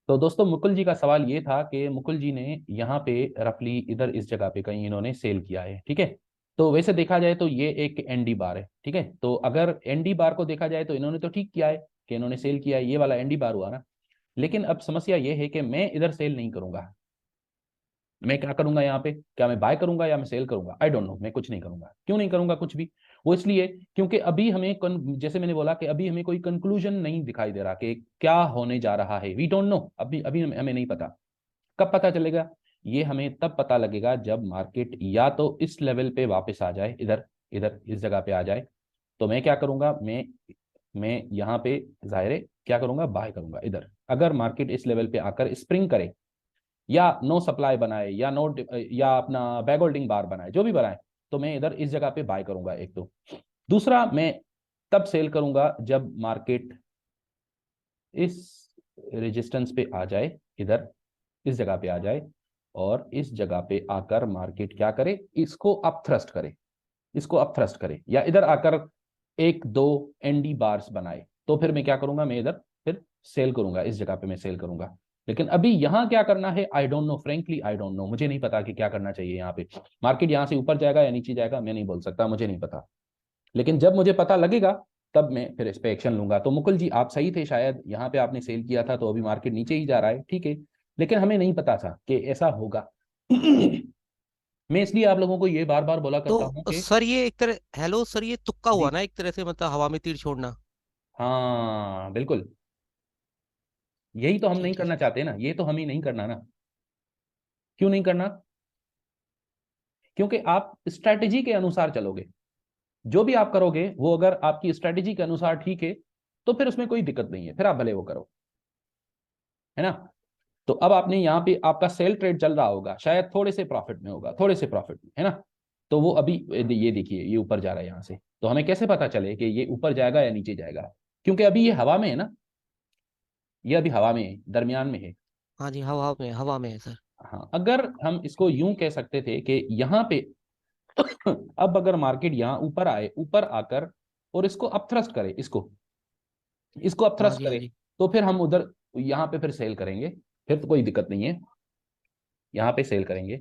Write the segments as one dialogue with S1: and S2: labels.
S1: तो दोस्तों मुकुल जी का सवाल ये था कि मुकुल जी ने यहाँ पे रफली इधर इस जगह पे कहीं इन्होंने सेल किया है, ठीक है। तो वैसे देखा जाए तो ये एक एनडी बार है, ठीक है। तो अगर एनडी बार को देखा जाए तो इन्होंने तो ठीक किया है कि इन्होंने सेल किया है, ये वाला एनडी बार हुआ ना। लेकिन अब समस्या ये है कि मैं इधर सेल नहीं करूंगा। मैं क्या करूंगा यहाँ पे, क्या मैं बाय करूंगा या मैं सेल करूंगा? I don't know. मैं कुछ नहीं करूंगा। क्यों नहीं करूंगा कुछ भी? वो इसलिए क्योंकि अभी हमें जैसे मैंने बोला कि अभी हमें कोई कंक्लूजन नहीं दिखाई दे रहा कि क्या होने जा रहा है। We don't know. अभी अभी हमें नहीं पता। कब पता चलेगा? ये हमें तब पता लगेगा जब मार्केट या तो इस लेवल पे वापस आ जाए, इधर इधर इस जगह पे आ जाए। तो मैं क्या करूंगा, मैं यहाँ पे जाहिर है क्या करूंगा, बाय करूंगा इधर। अगर मार्केट इस लेवल पे आकर स्प्रिंग करे या नो सप्लाई बनाए या नो या अपना बैक होल्डिंग बार बनाए, जो भी बनाए, तो मैं इधर इस जगह पे बाय करूंगा एक तो। दूसरा, मैं तब सेल करूंगा जब मार्केट इस रेजिस्टेंस पे आ जाए, इधर इस जगह पे आ जाए, और इस जगह पे आकर मार्केट क्या करे, इसको अप थ्रस्ट करे, इसको अप थ्रस्ट करे, या इधर आकर एक दो एनडी बार्स बनाए। तो फिर मैं क्या करूंगा, मैं इधर फिर सेल करूंगा, इस जगह पे मैं सेल करूंगा। लेकिन अभी यहां क्या करना है, I don't know, frankly I don't know. मुझे नहीं पता कि क्या करना चाहिए यहाँ पे। मार्केट यहां से ऊपर जाएगा या नीचे जाएगा, मैं नहीं बोल सकता, मुझे नहीं पता। लेकिन जब मुझे पता लगेगा तब मैं फिर इस पे एक्शन लूंगा। तो मुकुल जी आप सही थे, शायद यहाँ पे आपने सेल किया था तो अभी मार्केट नीचे ही जा रहा है, ठीक है। लेकिन हमें नहीं पता था कि ऐसा होगा। मैं इसलिए आप लोगों को ये बार बार बोला करता हूँ
S2: तो
S1: कि
S2: सर ये एक तरह, हेलो सर, ये तुक्का हुआ
S1: जी,
S2: ना एक तरह से, मतलब हवा में तीर छोड़ना।
S1: हाँ बिल्कुल। यही तो हम
S2: जी
S1: नहीं
S2: जी
S1: करना
S2: जी।
S1: चाहते ना, ये तो हम ही नहीं करना ना। क्यों नहीं करना? क्योंकि आप स्ट्रैटेजी के अनुसार चलोगे। जो भी आप करोगे वो अगर आपकी स्ट्रैटेजी के अनुसार ठीक है तो फिर उसमें कोई दिक्कत नहीं है, फिर आप भले वो करो, है ना। तो अब आपने यहाँ पे आपका सेल ट्रेड चल रहा होगा, शायद थोड़े से प्रॉफिट में होगा, थोड़े से प्रॉफिट में, है ना। तो वो अभी ये देखिए ये ऊपर जा रहा है यहाँ से। तो हमें कैसे पता चले कि ये ऊपर जाएगा या नीचे जाएगा? क्योंकि अभी ये हवा में है ना, ये अभी हवा में है, दरमियान में है।
S2: हाँ जी, हवा में है सर।
S1: हाँ, अगर हम इसको यूं कह सकते थे कि यहाँ पे अब अगर मार्केट यहाँ ऊपर आए, ऊपर आकर और इसको अपथ्रस्ट करे, इसको इसको
S2: हाँ
S1: अपथ्रस्ट
S2: जी हाँ
S1: करे,
S2: जी।
S1: तो फिर हम उधर यहाँ पे फिर सेल करेंगे। फिर तो कोई दिक्कत नहीं है, यहाँ पे सेल करेंगे,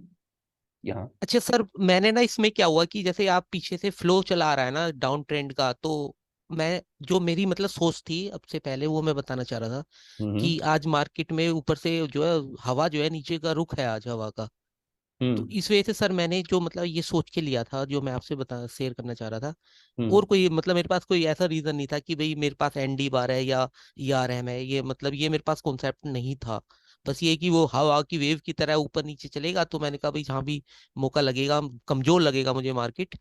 S1: यहाँ।
S2: अच्छा सर, मैंने ना इसमें क्या हुआ कि जैसे आप पीछे से फ्लो चला रहा है ना डाउन ट्रेंड का, तो मैं, जो मेरी मतलब सोच थी अब से पहले, वो मैं बताना चाह रहा था
S1: हम्म
S2: कि आज मार्केट में ऊपर से जो है हवा जो है नीचे का रुख है आज हवा का। तो
S1: हम्म
S2: इस वजह से सर मैंने जो मतलब ये सोच के लिया था, जो मैं आपसे बता शेयर करना चाह रहा था।
S1: हम्म
S2: और कोई मतलब मेरे पास कोई ऐसा रीजन नहीं था कि भाई मेरे पास एनडी बार है या ईआरएम है, ये मतलब ये मेरे पास कॉन्सेप्ट नहीं था। बस ये कि वो हवा की वेव की तरह ऊपर नीचे चलेगा, तो मैंने कहा भाई जहाँ भी मौका लगेगा, कमजोर लगेगा मुझे मार्केट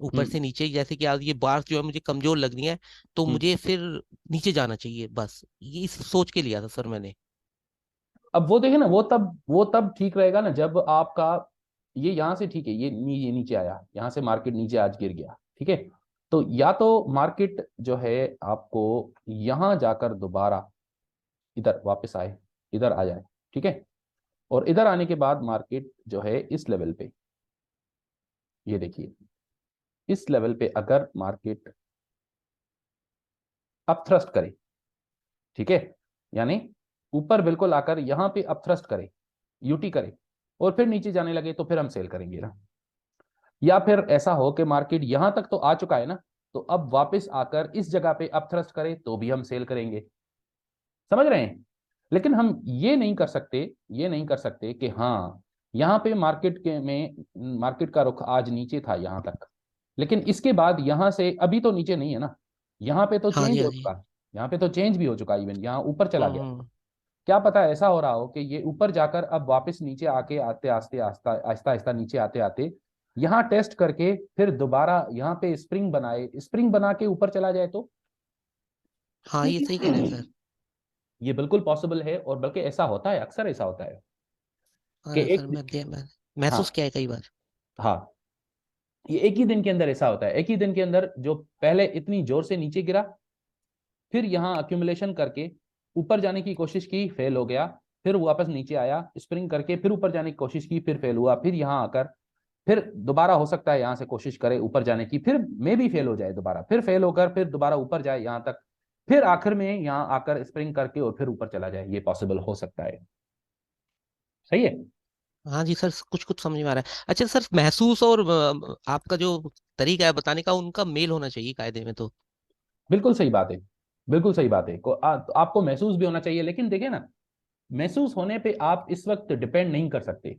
S2: ऊपर
S1: हम्म
S2: से नीचे, जैसे कि आज ये बार जो है मुझे कमजोर लग रही है, तो
S1: हम्म।
S2: मुझे फिर नीचे जाना चाहिए। बस ये इस सोच के लिया था सर मैंने।
S1: अब वो देखे ना, वो तब ठीक रहेगा ना जब आपका ये यहाँ से, ठीक है, ये नीचे आया, यहाँ से मार्केट नीचे आज गिर गया, ठीक है। तो या तो मार्केट जो है आपको यहाँ जाकर दोबारा इधर वापस आए, इधर आ जाए, ठीक है। और इधर आने के बाद मार्केट जो है इस लेवल पे, ये देखिए, इस लेवल पे अगर मार्केट अपथ्रस्ट करे, ठीक है, यानी ऊपर बिल्कुल आकर यहाँ पे अपथ्रस्ट करे, यूटी करे, और फिर नीचे जाने लगे, तो फिर हम सेल करेंगे ना। या फिर ऐसा हो कि मार्केट यहां तक तो आ चुका है ना, तो अब वापस आकर इस जगह पे अपथ्रस्ट करे, तो भी हम सेल करेंगे। समझ रहे हैं? लेकिन हम ये नहीं कर सकते, ये नहीं कर सकते कि हाँ, यहाँ पे मार्केट के में मार्केट का रुख आज नीचे था यहाँ तक, लेकिन इसके बाद यहाँ से अभी तो नीचे नहीं है ना, यहाँ पे तो
S2: हाँ जी
S1: चेंज
S2: हाँ
S1: हो
S2: जी।
S1: चुका, यहाँ पे तो चेंज भी हो चुका, इवन यहाँ ऊपर चला गया।
S2: हम्म।
S1: क्या पता ऐसा हो रहा हो कि ये ऊपर जाकर अब वापस नीचे आके, आते आस्ते आस्ता आहिस्ता आहिस्ता नीचे आते आते यहाँ टेस्ट करके फिर दोबारा यहाँ पे स्प्रिंग बनाए, स्प्रिंग बना के ऊपर चला जाए तो।
S2: हाँ, ये सही कह रहे हैं सर।
S1: ये बिल्कुल पॉसिबल है, और बल्कि ऐसा होता है, अक्सर ऐसा होता है कि
S2: हाँ सर,
S1: एक,
S2: मैं
S1: हाँ
S2: महसूस किया है कई बार।
S1: हाँ, ये एक ही दिन के अंदर ऐसा होता है, एक ही दिन के अंदर जो पहले इतनी जोर से नीचे गिरा, फिर यहाँ अक्यूमुलेशन करके ऊपर जाने की कोशिश की, फेल हो गया, फिर वापस नीचे आया, स्प्रिंग करके फिर ऊपर जाने की कोशिश की, फिर फेल हुआ, फिर यहाँ आकर फिर दोबारा हो सकता है यहाँ से कोशिश करे ऊपर जाने की, फिर मे भी फेल हो जाए, दोबारा फिर फेल होकर फिर दोबारा ऊपर जाए यहाँ तक। फिर आखिर में यहाँ आकर स्प्रिंग करके और फिर ऊपर चला जाए, ये पॉसिबल हो सकता है। सही है।
S2: हाँ जी सर, कुछ कुछ समझ में आ रहा है। अच्छा सर, महसूस और आपका जो तरीका है बताने का, उनका मेल होना चाहिए कायदे में तो।
S1: बिल्कुल सही बात है, बिल्कुल सही बात है। तो आपको महसूस भी होना चाहिए, लेकिन देखिए ना, महसूस होने पे आप इस वक्त डिपेंड नहीं कर सकते,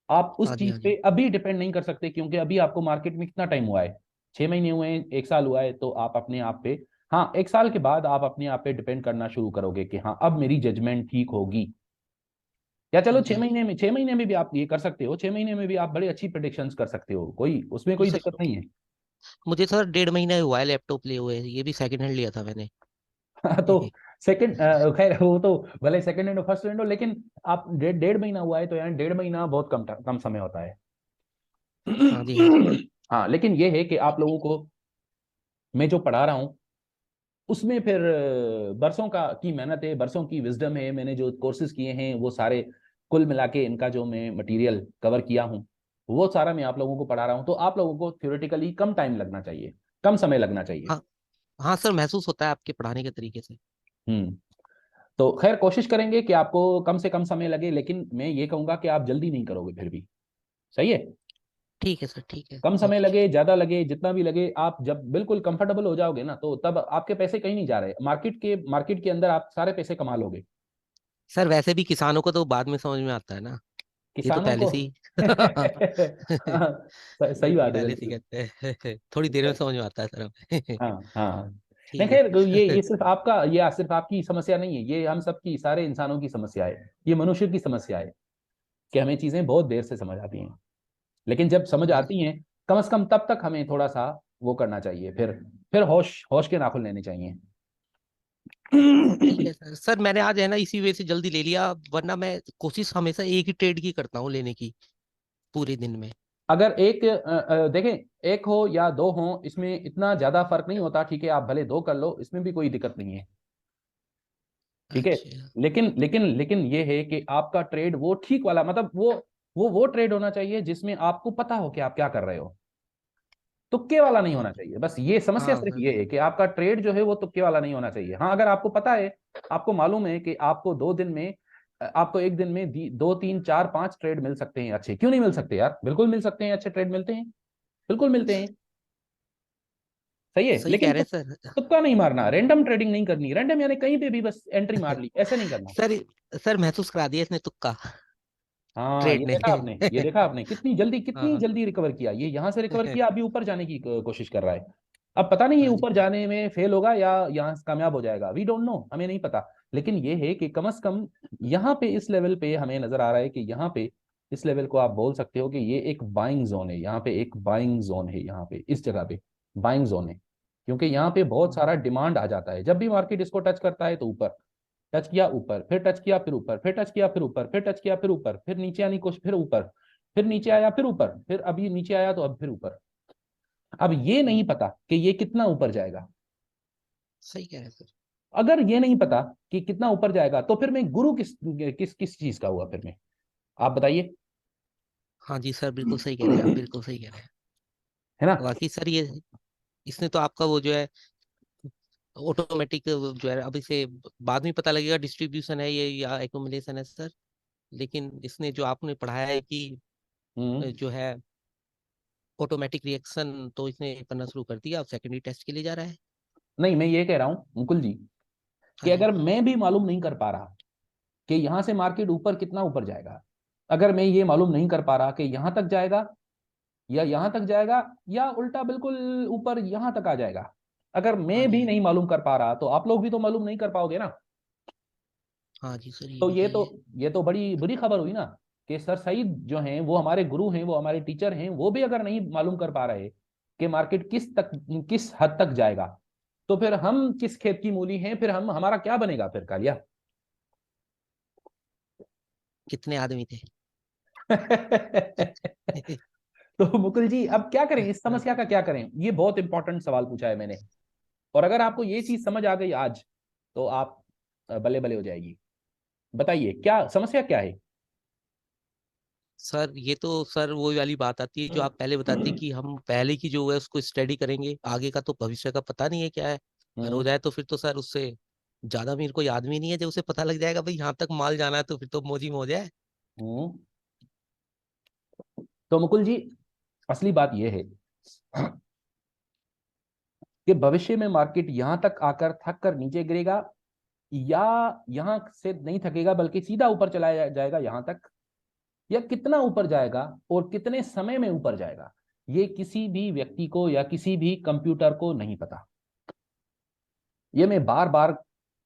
S1: आप उस
S2: हाँ जी, हाँ
S1: चीज पे
S2: जी।
S1: अभी डिपेंड नहीं कर सकते, क्योंकि अभी आपको मार्केट में कितना टाइम हुआ है, 6 महीने हुए हैं, 1 साल हुआ है, तो आप अपने आप पे, हाँ 1 साल के बाद आप अपने आप पे डिपेंड करना शुरू करोगे कि हाँ अब मेरी जजमेंट ठीक होगी। या चलो
S2: हाँ
S1: छह
S2: जी।
S1: महीने में 6 महीने में भी आप ये कर सकते हो, 6 महीने में भी आप बड़ी अच्छी प्रिडिक्शंस कर सकते हो, कोई उसमें
S2: जी
S1: कोई
S2: सर,
S1: दिक्कत नहीं है।
S2: मुझे सर 1.5 महीना हुआ है लैपटॉप लिए हुए, ये भी सेकंड हैंड लिया था मैंने।
S1: तो सेकंड, खैर वो तो भले सेकंड हैंड फर्स्ट हैंड हो, लेकिन आप डेढ़ डेढ़ महीना हुआ है तो यार 1.5 महीना बहुत कम कम समय होता है।
S2: हाँ जी, हाँ जी।
S1: हाँ, लेकिन ये है कि आप लोगों को मैं जो पढ़ा रहा हूँ उसमें फिर बरसों का की मेहनत है, बरसों की विजडम है, मैंने जो कोर्सेज किए हैं वो सारे कुल मिला के इनका जो मैं मटेरियल कवर किया हूँ वो सारा मैं आप लोगों को पढ़ा रहा हूँ, तो आप लोगों को थ्योरेटिकली कम टाइम लगना चाहिए, कम समय लगना चाहिए।
S2: हाँ हाँ सर, महसूस होता है आपके पढ़ाने के तरीके से।
S1: हम्म। तो खैर कोशिश करेंगे कि आपको कम से कम समय लगे, लेकिन मैं ये कहूंगा कि आप जल्दी नहीं करोगे फिर भी। सही है।
S2: ठीक है सर, ठीक है,
S1: कम समय
S2: बहुत अच्छे।
S1: लगे, ज्यादा लगे, जितना भी लगे, आप जब बिल्कुल कंफर्टेबल हो जाओगे ना, तो तब आपके पैसे कहीं नहीं जा रहे, मार्केट के अंदर आप सारे पैसे कमा लोगे।
S2: सर वैसे भी किसानों को तो बाद में समझ में आता है ना, ये तो
S1: किसानों
S2: पहले
S1: को
S2: से ही
S1: हाँ, सही
S2: ये
S1: बात है,
S2: पहले से ही
S1: बिल्कुल।
S2: कहते हैं थोड़ी देर में समझ में आता है सर हमें।
S1: हाँ हाँ। नहीं
S2: ठीक
S1: खैर, ये
S2: है।
S1: सिर्फ आपका, ये सिर्फ आपकी समस्या नहीं है, ये हम सबकी, सारे इंसानों की समस्या है, ये मनुष्य की समस्या है कि हमें चीजें बहुत देर से समझ आती हैं, लेकिन जब समझ
S2: हाँ,
S1: आती हैं कम से कम तब तक हमें थोड़ा सा वो करना चाहिए, फिर होश होश के नाखुन लेने चाहिए।
S2: ठीक है सर। सर मैंने आज है ना इसी वजह से जल्दी ले लिया, वरना मैं कोशिश हमेशा एक ही ट्रेड की करता हूँ लेने की पूरे दिन में।
S1: अगर एक देखें, एक हो या दो हो, इसमें इतना ज्यादा फर्क नहीं होता, ठीक है, आप भले दो कर लो, इसमें भी कोई दिक्कत नहीं है। ठीक है।
S2: अच्छा।
S1: लेकिन ये है कि आपका ट्रेड वो ठीक वाला, मतलब वो ट्रेड होना चाहिए जिसमें आपको पता हो कि आप क्या कर रहे हो, तुक्के वाला नहीं
S2: हाँ
S1: होना चाहिए, बस ये समस्या
S2: हाँ
S1: सिर्फ
S2: सर।
S1: ये है कि आपका ट्रेड जो है वो तुक्के वाला नहीं होना चाहिए। हाँ, अगर आपको पता है, आपको मालूम है कि आपको 2 दिन में, आपको एक दिन में 2 3 4 5 ट्रेड मिल सकते हैं अच्छे, क्यों नहीं मिल सकते यार, बिल्कुल मिल सकते हैं, अच्छे ट्रेड मिलते हैं, बिल्कुल मिलते हैं। सही है,
S2: सही कह
S1: लेकिन
S2: रहे हैं सर।
S1: तुक्का नहीं मारना, रैंडम ट्रेडिंग नहीं करनी, रैंडम यानी कहीं पे भी बस एंट्री मार ली, ऐसे नहीं करना।
S2: सर सर महसूस करा दिया इसने तुक्का,
S1: हाँ, ये
S2: ट्रेड ने।
S1: देखा आपने, ये देखा आपने कितनी
S2: हाँ।
S1: जल्दी रिकवर किया, ये यहाँ से रिकवर किया, अभी ऊपर जाने की कोशिश कर रहा है। अब पता नहीं ये
S2: हाँ जी।
S1: ऊपर जाने में फेल होगा या यहाँ से कामयाब हो जाएगा, वी डोंट नो, हमें नहीं पता। लेकिन ये है कि कम से कम यहाँ पे इस लेवल पे हमें नजर आ रहा है कि यहाँ पे इस लेवल को आप बोल सकते हो कि ये एक बाइंग जोन है, यहाँ पे एक बाइंग जोन है, यहाँ पे इस जगह पे बाइंग जोन है, क्योंकि यहाँ पे बहुत सारा डिमांड आ जाता है, जब भी मार्केट इसको टच करता है तो ऊपर, टच किया ऊपर, फिर टच किया फिर ऊपर, फिर टच किया फिर ऊपर, फिर टच किया फिर ऊपर, फिर नीचे आने की कोशिश, फिर ऊपर, फिर नीचे आया, फिर ऊपर, फिर अभी नीचे आया तो अब फिर ऊपर। अब ये नहीं पता कि ये कितना ऊपर जाएगा।
S2: सही कह रहे हैं सर।
S1: अगर ये नहीं पता कि कितना ऊपर जाएगा तो फिर मैं गुरु किस किस किस चीज का हुआ फिर मैं, आप बताइए।
S2: हाँ जी सर, बिल्कुल सही कह रहे हैं आप, बिल्कुल सही कह रहे हैं।
S1: है ना।
S2: बाकी सर ये, इसने तो आपका वो जो है ऑटोमेटिक जो है, अब इसे बाद में पता लगेगा डिस्ट्रीब्यूशन है ये या एक्यूमुलेशन है सर, लेकिन इसने जो आपने पढ़ाया है कि
S1: हम्म।
S2: जो है ऑटोमेटिक रिएक्शन, तो इसने करना शुरू कर दिया, अब सेकेंडरी टेस्ट के लिए जा रहा है।
S1: नहीं, मैं ये कह रहा हूं मुकुल जी कि
S2: हाँ जी।
S1: अगर मैं भी मालूम नहीं कर पा रहा कि यहां से मार्केट ऊपर कितना ऊपर जाएगा, अगर मैं ये मालूम नहीं कर पा रहा कि यहां तक जाएगा या यहां तक जाएगा या उल्टा बिल्कुल ऊपर यहां तक आ जाएगा, अगर
S2: हाँ
S1: मैं
S2: जी,
S1: भी
S2: हाँ
S1: नहीं
S2: जी।
S1: मालूम कर पा रहा तो आप लोग भी तो मालूम नहीं कर पाओगे ना।
S2: हाँ जी सर, ये
S1: तो
S2: भी
S1: ये
S2: सही
S1: तो
S2: है।
S1: ये तो बड़ी बुरी खबर हुई ना कि सर सईद जो हैं वो हमारे गुरु हैं, वो हमारे टीचर हैं, वो भी अगर नहीं मालूम कर पा रहे कि मार्केट किस हद तक जाएगा, तो फिर हम किस खेत की मूली हैं, फिर हम हमारा क्या बनेगा फिर कालिया।
S2: कितने आदमी थे।
S1: तो मुकुल जी अब क्या करें, इस समस्या का क्या करें, ये बहुत इंपॉर्टेंट सवाल पूछा है मैंने, और अगर आपको ये चीज समझ आ गई आज तो आप बल्ले बल्ले हो जाएगी। बताइए क्या समस्या क्या है।
S2: सर ये तो सर वही वाली बात आती है जो आप पहले बताते कि हम पहले की जो है उसको स्टडी करेंगे, आगे का तो भविष्य का पता नहीं है क्या है। अगर हो जाए तो फिर तो सर उससे ज्यादा मेरे को याद भी नहीं है, जब उसे पता लग जाएगा भाई यहाँ तक माल जाना है तो फिर तो मौजी मौज है।
S1: हम्म। तो मुकुल जी, असली बात यह है कि भविष्य में मार्केट यहां तक आकर थक कर नीचे गिरेगा, या यहां से नहीं थकेगा बल्कि सीधा ऊपर चला जाएगा यहां तक, या कितना ऊपर जाएगा और कितने समय में ऊपर जाएगा, ये किसी भी व्यक्ति को या किसी भी कंप्यूटर को नहीं पता। ये मैं बार बार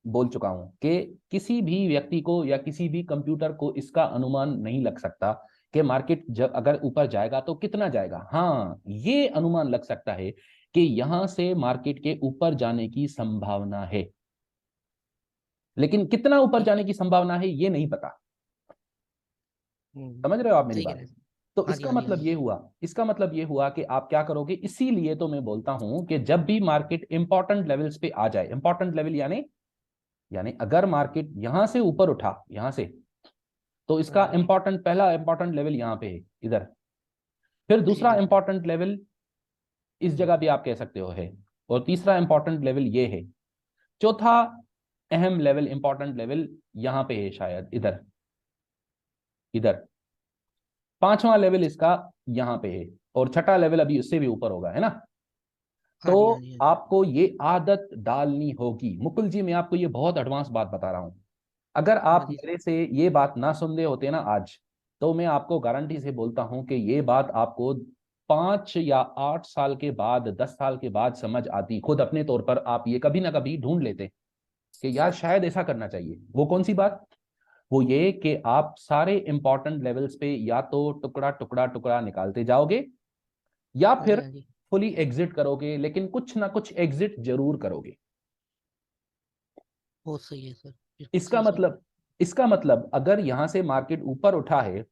S1: बोल चुका हूं कि किसी भी व्यक्ति को या किसी भी कंप्यूटर को इसका अनुमान नहीं लग सकता कि मार्केट जब अगर ऊपर जाएगा तो कितना जाएगा। हाँ, ये अनुमान लग सकता है कि यहां से मार्केट के ऊपर जाने की संभावना है, लेकिन कितना ऊपर
S2: ठीक
S1: जाने
S2: है।
S1: की संभावना है ये नहीं पता। समझ रहे हो आप मेरी
S2: सही कह
S1: बात?
S2: रहे हैं सर।
S1: तो
S2: हाँ जी,
S1: इसका
S2: हाँ जी, हाँ
S1: मतलब
S2: जी।
S1: ये हुआ, इसका मतलब ये हुआ कि आप क्या करोगे। इसीलिए तो मैं बोलता हूं कि जब भी मार्केट इंपॉर्टेंट लेवल्स पे आ जाए, इंपॉर्टेंट लेवल यानी यानी अगर मार्केट यहां से ऊपर उठा यहां से, तो
S2: हाँ
S1: इसका
S2: जी,
S1: इंपॉर्टेंट पहला इंपॉर्टेंट लेवल यहां पे है, इधर। फिर
S2: ठीक
S1: दूसरा
S2: है सर।
S1: इंपॉर्टेंट लेवल इस जगह भी आप कह सकते हो है, और तीसरा इंपॉर्टेंट लेवल ये है। चौथा अहम लेवल, इंपॉर्टेंट लेवल यहां पे है शायद, इधर, इधर। पांचवा लेवल इसका यहां पे है, और छठा लेवल अभी उससे भी ऊपर होगा, है ना।
S2: हाँ जी, हाँ
S1: तो
S2: जी, हाँ जी।
S1: आपको ये आदत डालनी होगी मुकुल जी। मैं आपको ये बहुत एडवांस बात बता रहा हूं। अगर
S2: हाँ
S1: आप
S2: जी सर।
S1: मेरे से ये बात ना सुन रहे होते ना आज, तो मैं आपको गारंटी से बोलता हूं कि ये बात आपको 5 या 8 साल के बाद, 10 साल के बाद समझ आती। खुद अपने तौर पर आप ये कभी ना कभी ढूंढ लेते कि यार शायद ऐसा करना चाहिए। वो कौन सी बात? वो ये कि आप सारे इंपॉर्टेंट लेवल्स पे या तो टुकड़ा टुकड़ा टुकड़ा निकालते जाओगे, या
S2: हाँ जी,
S1: फिर
S2: हाँ जी।
S1: फुली एग्जिट करोगे, लेकिन कुछ ना कुछ एग्जिट जरूर करोगे।
S2: बहुत सही है सर, बिल्कुल
S1: इसका
S2: सही सर।
S1: मतलब इसका मतलब अगर यहां से मार्केट ऊपर उठा है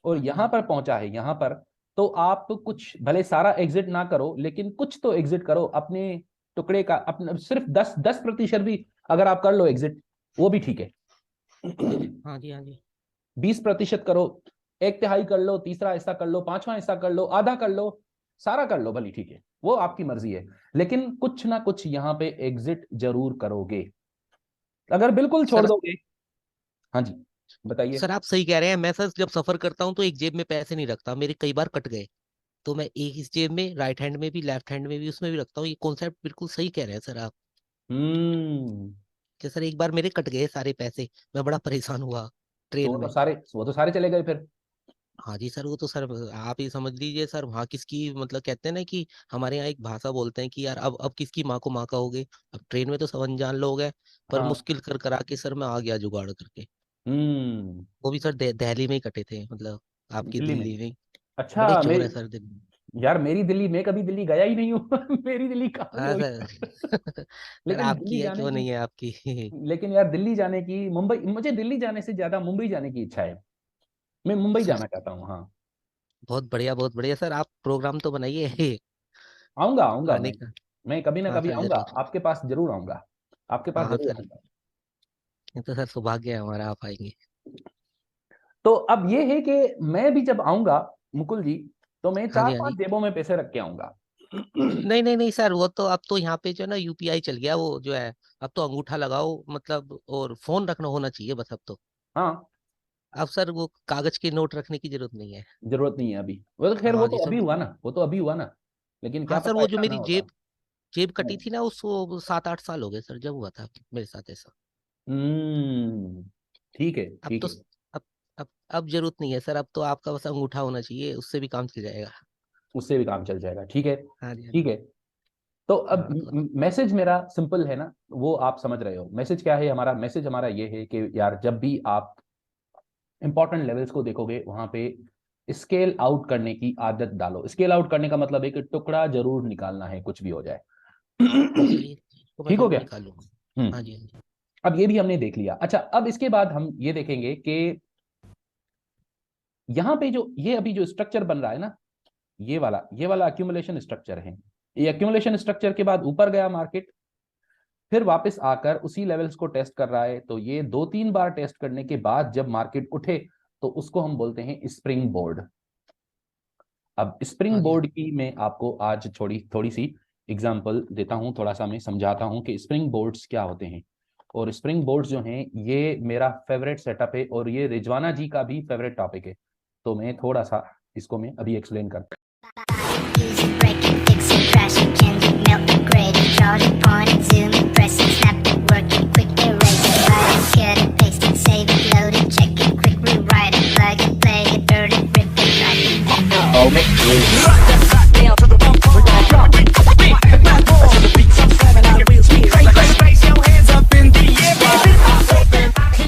S1: और
S2: हाँ जी, हाँ
S1: यहां
S2: जी।
S1: पर पहुंचा है, यहां पर, तो आप कुछ भले सारा एग्जिट ना करो, लेकिन कुछ तो एग्जिट करो अपने टुकड़े का। अपना सिर्फ 10% भी अगर आप कर लो एग्जिट, वो भी ठीक है।
S2: हाँ जी, हाँ जी।
S1: 20% करो, एक तिहाई कर लो, तीसरा हिस्सा कर लो, पांचवा हिस्सा कर लो, आधा कर लो, सारा कर लो, भली ठीक है, वो आपकी मर्जी है। लेकिन कुछ ना कुछ यहां पे एग्जिट जरूर करोगे। अगर बिल्कुल छोड़
S2: सर
S1: दोगे। हाँ जी, बताइए।
S2: सर आप सही कह रहे हैं। मैं सर जब सफर करता हूँ तो एक जेब में पैसे नहीं रखता, मेरे कई बार कट गए। तो मैं एक इस जेब में, राइट हैंड में भी, लेफ्ट हैंड में भी, उसमें भी रखता हूँ। ये कॉन्सेप्ट बिल्कुल सही कह रहे हैं सर आप।
S1: हम्म।
S2: कि सर एक बार मेरे कट गए सारे पैसे, मैं बड़ा परेशान हुआ
S1: तो
S2: ट्रेन
S1: वो तो
S2: में।
S1: सारे वो तो सारे चले गए फिर।
S2: हाँ जी सर, वो तो सर आप ही समझ लीजिए सर, वहाँ किसकी मतलब कहते हैं ना कि हमारे यहाँ एक भाषा बोलते हैं कि यार अब किसकी माँ को माँ कहोगे। अब ट्रेन में तो सब अनजान लोग हैं, पर
S1: हाँ।
S2: मुश्किल कर करा के सर मैं आ गया जुगाड़ करके।
S1: हम्म।
S2: वो भी सर दिल्ली में ही कटे थे, मतलब आपकी
S1: दिल्ली में?
S2: दिल्ली में ही। बड़े
S1: अच्छा,
S2: चोर
S1: मेरी,
S2: है सर दिल्ली में।
S1: यार मेरी दिल्ली, मैं कभी दिल्ली गया ही नहीं हूँ। मेरी दिल्ली कहाँ से
S2: हाँ
S1: होगी?
S2: सर। सर
S1: लेकिन
S2: आपकी
S1: दिल्ली
S2: है,
S1: जाने
S2: क्यों
S1: की,
S2: नहीं है आपकी।
S1: लेकिन यार दिल्ली जाने की, मुंबई, मुझे दिल्ली जाने से ज्यादा मुंबई जाने की इच्छा है। मैं मुंबई
S2: सर
S1: जाना चाहता हूँ, हाँ।
S2: बहुत बढ़िया, बहुत बढ़िया सर, आप प्रोग्राम तो बनाइए।
S1: आऊंगा आऊंगा
S2: आने का।
S1: मैं कभी ना
S2: हाँ
S1: कभी
S2: सर
S1: आऊंगा,
S2: जरूर।
S1: आपके पास जरूर आऊंगा। आपके पास
S2: हाँ
S1: जरूर
S2: सर,
S1: आऊंगा।
S2: ये तो सर सौभाग्य है हमारा, आप आएंगे।
S1: तो अब ये है कि मैं भी जब आऊंगा मुकुल जी, तो मैं
S2: हाँ
S1: चार
S2: जी, हाँ
S1: पांच
S2: जी।
S1: जेबों में पैसे रख के आऊंगा।
S2: नहीं नहीं नहीं सर, वो तो अब तो यहाँ पे जो है ना यूपीआई चल गया वो जो है। अब तो अंगूठा लगाओ मतलब, और फोन रखना होना चाहिए बस अब तो।
S1: हाँ,
S2: अब सर वो कागज के नोट रखने की जरूरत नहीं है।
S1: जरूरत नहीं है अभी। वो तो खैर, वो
S2: हाँ जी
S1: तो
S2: सर।
S1: अभी हुआ ना, वो तो अभी हुआ ना। लेकिन क्या
S2: हाँ सर,
S1: पता
S2: वो जो
S1: ऐसा ना
S2: मेरी
S1: होता।
S2: जेब जेब कटी
S1: हाँ।
S2: थी ना, उसको 7-8 साल हो गए सर, जब हुआ था मेरे साथ ऐसा।
S1: हम्म। ठीक है,
S2: अब
S1: ठीक
S2: तो
S1: है।
S2: अब अब जरूरत नहीं है सर, अब तो आपका बस अंगूठा होना चाहिए, उससे भी काम चल जाएगा।
S1: उससे भी काम चल जाएगा, ठीक है।
S2: हाँ जी, हाँ जी।
S1: ठीक है। तो अब
S2: हाँ तो
S1: मैसेज मेरा सिंपल है ना, वो आप समझ रहे हो। मैसेज क्या है हमारा? मैसेज हमारा ये है कि यार जब भी आप इंपॉर्टेंट लेवल्स को देखोगे, वहां पे स्केल आउट करने की आदत डालो। स्केल आउट करने का मतलब है कि टुकड़ा जरूर निकालना है, कुछ भी हो जाए।
S2: हाँ सर, ये इसको मैं
S1: ठीक हो
S2: जरूर
S1: गया।
S2: निकालूंगा। हाँ
S1: हम्म।
S2: जी, हाँ जी।
S1: अब ये भी हमने देख लिया। अच्छा, अब इसके बाद हम ये देखेंगे कि यहाँ पे जो ये अभी जो स्ट्रक्चर बन रहा है ना, ये वाला अक्यूमुलेशन स्ट्रक्चर है। ये अक्यूमुलेशन स्ट्रक्चर के बाद ऊपर गया मार्केट, फिर वापस आकर उसी लेवल्स को टेस्ट कर रहा है। तो ये 2-3 बार टेस्ट करने के बाद जब मार्केट उठे, तो उसको हम बोलते हैं स्प्रिंग बोर्ड। अब
S2: हाँ
S1: स्प्रिंग
S2: जी, हाँ
S1: बोर्ड
S2: जी।
S1: की मैं आपको आज थोड़ी थोड़ी सी एग्जाम्पल देता हूँ, थोड़ा सा मैं समझाता हूँ कि स्प्रिंग बोर्ड्स क्या होते हैं। और स्प्रिंग बोर्ड्स जो हैं ये मेरा फेवरेट सेटअप है और ये रिजवाना जी का भी फेवरेट टॉपिक है। तो मैं थोड़ा सा इसको मैं अभी एक्सप्लेन करता